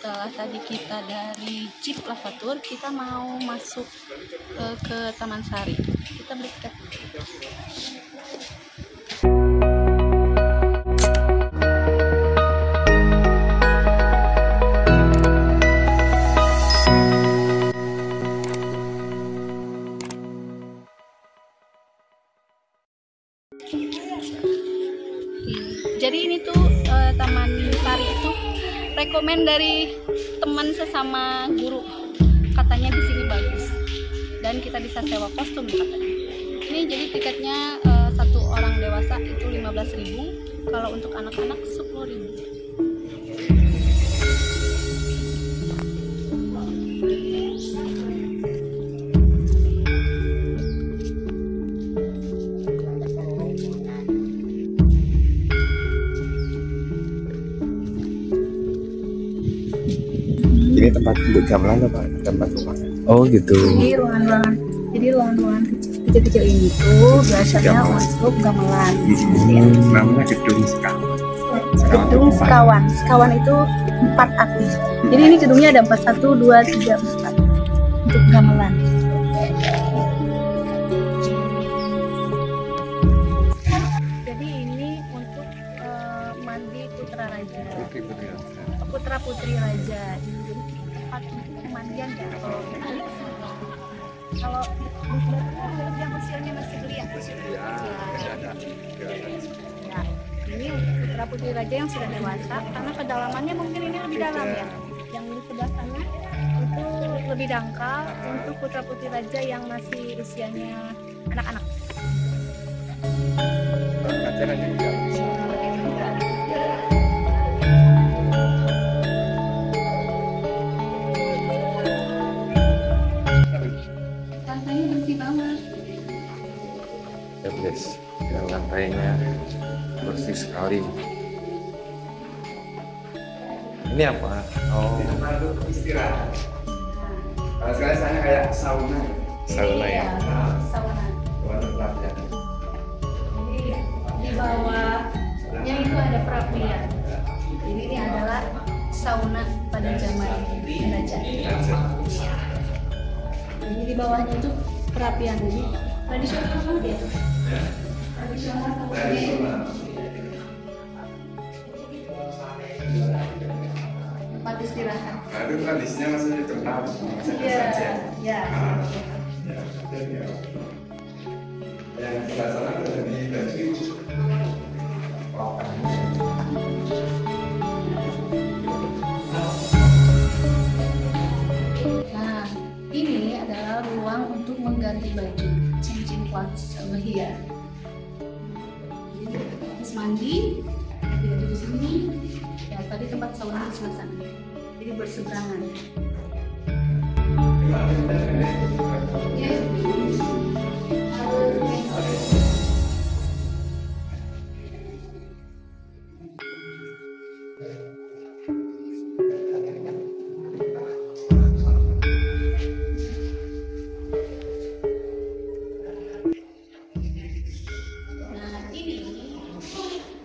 setelah tadi kita dari Jeep Lavatur, kita mau masuk ke Taman Sari. Kita beli tiket. Jadi ini tuh Taman Sari itu rekomen dari teman sesama guru, katanya di sini bagus dan kita bisa sewa kostum katanya. Ini jadi tiketnya satu orang dewasa itu 15.000, kalau untuk anak-anak 10.000. Ini tempat untuk gamelan apa tempat rumah? Oh gitu. Jadi ruangan-ruangan kecil-kecil ini tuh biasanya untuk gamelan. Namanya Gedung Sekawan. Gedung Sekawan. Sekawan itu 4 aktif. Jadi ini gedungnya ada 4, 1, 2, 3, 4 untuk gamelan. Jadi ini untuk mandi putra raja. Putra putri raja. Jadi tempat untuk pemandian ya. Kalau di sebelah yang usianya masih belia. Ya, ini putra putri raja yang sudah dewasa, karena kedalamannya mungkin ini lebih dalam ya. Yang di sebelah sana itu lebih dangkal untuk putra putri raja yang masih usianya anak-anak. Acaranya juga bisa. Lantainya bersih banget. Ya guys, lantainya bersih sekali. Ini apa? Oh, istirahat. Kalau sekarang saya kayak sauna. Sauna ya. Sauna. Ruangan pelatihan. Jadi di bawahnya itu ada perapian. Jadi ini adalah sauna pada zaman kerajaan. Jadi di bawahnya itu perapian. Jadi tradisional banget ya. Tradisional banget. Tempat istirahat. Nah, itu tradisinya masih kental. Iya. Yang sebelah sana ada di baju. Nah, ini adalah ruang untuk mengganti baju, changing clothes over here. Jadi habis mandi, ganti baju di sini. Ya, tadi tempat sauna di sebelah sana. Jadi berseberangan.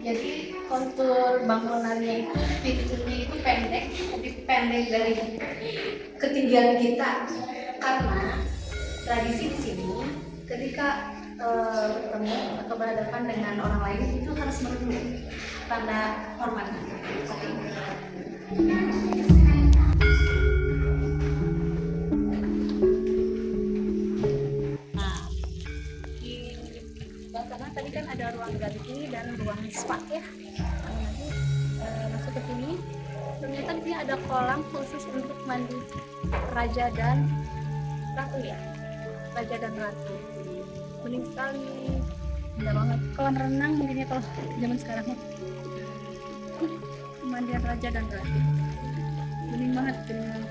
Jadi kontur bangunannya itu pintunya itu pendek, lebih pendek dari ketinggian kita, karena tradisi di sini ketika bertemu atau berhadapan dengan orang lain itu harus menunduk tanda hormat. Karena tadi kan ada ruang ganti dan ruang spa ya. Nanti masuk ke sini, ternyata di sini ada kolam khusus untuk mandi raja dan ratu ya. Raja dan ratu. Bening sekali, indah banget. Kolam renang mungkin ya kalau zaman sekarang ya. Pemandian raja dan ratu. Bening banget, bening banget.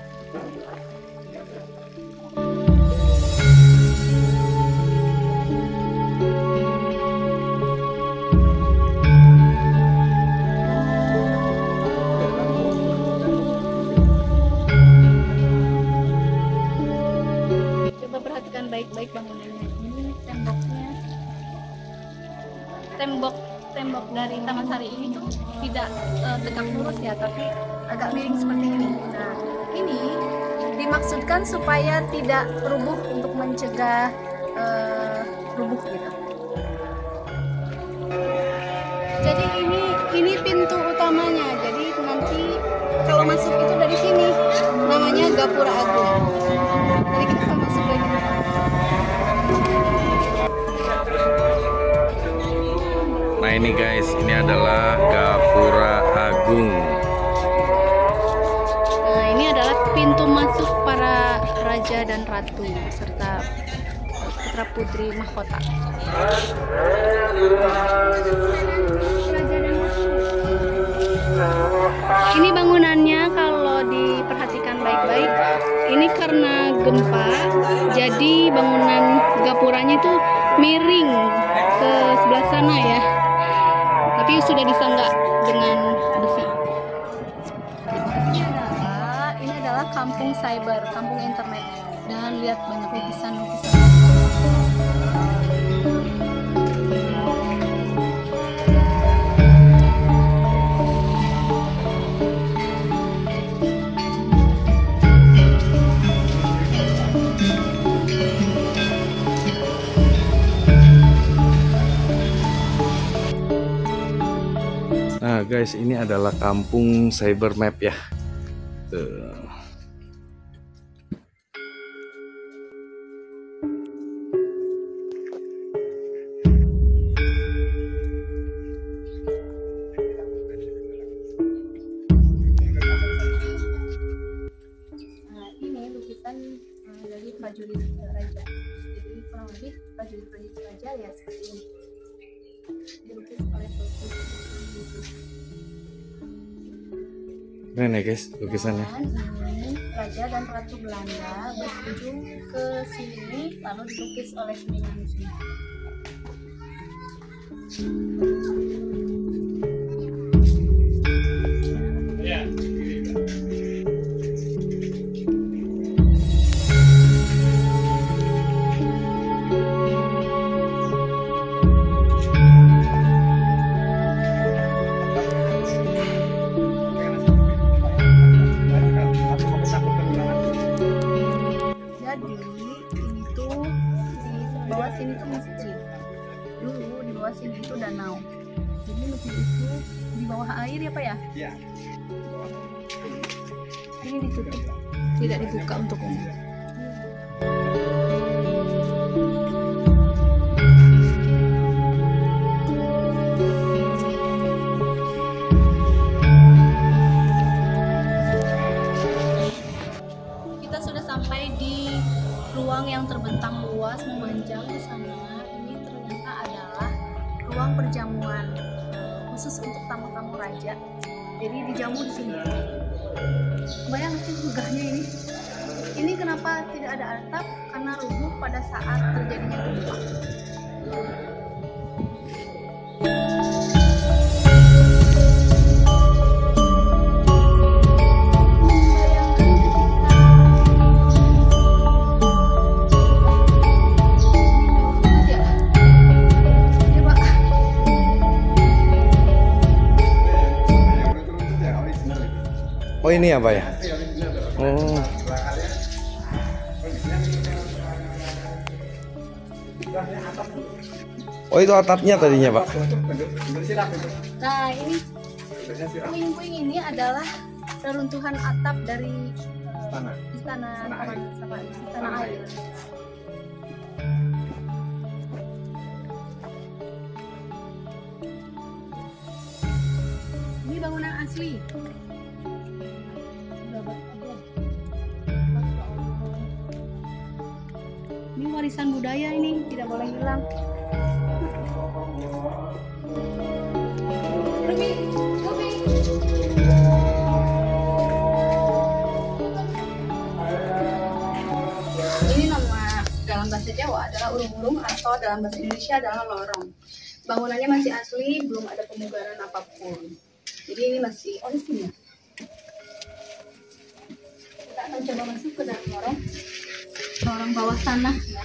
Baik-baik bangunannya. Ini temboknya, tembok dari Taman Sari ini tuh tidak tegak lurus ya, tapi agak miring seperti ini. Nah, ini dimaksudkan supaya tidak rubuh, untuk mencegah rubuh gitu. Jadi ini pintu utamanya. Jadi nanti kalau masuk itu dari sini, namanya Gapura Agung. Jadi kita bisa masuk lagi. Nah ini guys, ini adalah Gapura Agung. Nah ini adalah pintu masuk para raja dan ratu serta putra putri mahkota. Ini bangunannya kalau diperhatikan baik-baik, ini karena gempa, jadi bangunan gapuranya itu miring ke sebelah sana ya. Tapi sudah disangga dengan besi. Ini adalah kampung cyber, kampung internet. Dan lihat banyak lukisan-lukisan. Nah guys, ini adalah kampung cyber map ya. Tuh. Nah, ini lukisan dari prajurit raja. Jadi kurang lebih prajurit raja ya seperti ini. Dilukis oleh Keren ya guys lukisannya. Dan ini raja dan ratu Belanda berkunjung ke sini, lalu dilukis oleh seniman di sini. Sini tuh masjid, dulu di bawah sini itu danau, jadi masjid itu di bawah air ya Pak ya? Iya. Ini ditutup, tidak dibuka untuk umum. Kita sudah sampai di ruang yang terbentang luas memanjang ke sana. Ini ternyata adalah ruang perjamuan khusus untuk tamu-tamu raja. Jadi dijamu di sini. Bayang sih megahnya ini. Ini kenapa tidak ada atap? Karena rubuh pada saat terjadinya gempa. Oh ini apa ya? Oh. Oh itu atapnya tadinya Pak. Nah ini puing-puing ini adalah reruntuhan atap dari istana air. Ini bangunan asli. Ini warisan budaya, ini tidak boleh hilang. Ini nama dalam bahasa Jawa adalah urung-urung, atau dalam bahasa Indonesia adalah lorong. Bangunannya masih asli, belum ada pemugaran apapun. Jadi ini masih orisinil. Kita akan coba masuk ke dalam lorong bawah tanah ya.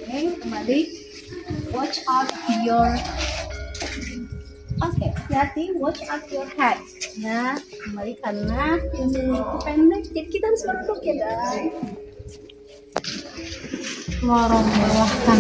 Oke, kembali. Watch out your Oke, hati-hati, watch out your head. Ya, kembali karena pintunya itu pendek, jadi kita harus merunduk ya guys. Warung bawah kan.